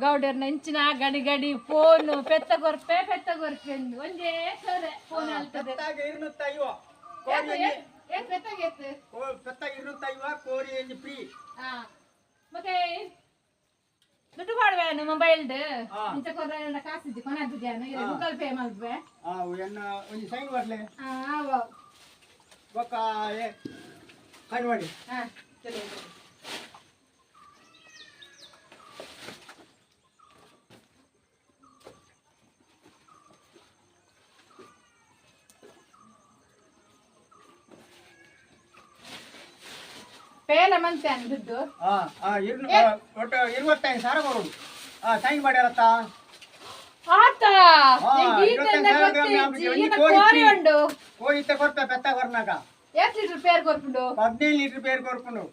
ಗೌಡರ್ನ ಇಂಚಿನ ಗಡಿ ಗಡಿ ಫೋನ್ ಪೆತ್ತ ಕೊರ್ಪೆ ಒಂದೇ ಸರೆ ಫೋನ್ ಅಲ್ತದೆ ಮತ್ತೆ ದುಡ್ಡು ಮಾಡುವೆ ಮೊಬೈಲ್ ಇಂಚ ಕೊರ ಕಾಸಿದ್ದು ಕೊನದ್ದು ಗೂಗಲ್ ಪೇ ಮಾಡ್ಬೆ ಸೈನ್ ಮಾಡ್ಲೆ ಬೊಕ್ಕ ಸೈನ್ ಮಾಡಿ ಪೇಲ ಮಂತೇನು ದುಡ್ಡು ಒಟ್ಟು 25,000 ಕೊಡು ಸೈನ್ ಮಾಡ್ಯಾರತ್ತ ಆತಾ ಹೋಗಿತ್ತೆ ಕೊಡ್ತಾ ಬೆತ್ತ ಕೊರ್ನಾಗ 8 ಲೀಟರ್ ಪೇರ್ ಕೊರ್ಪುಂಡು 15 ಲೀಟರ್ ಪೇರ್ ಕೊರ್ಪುಂಡು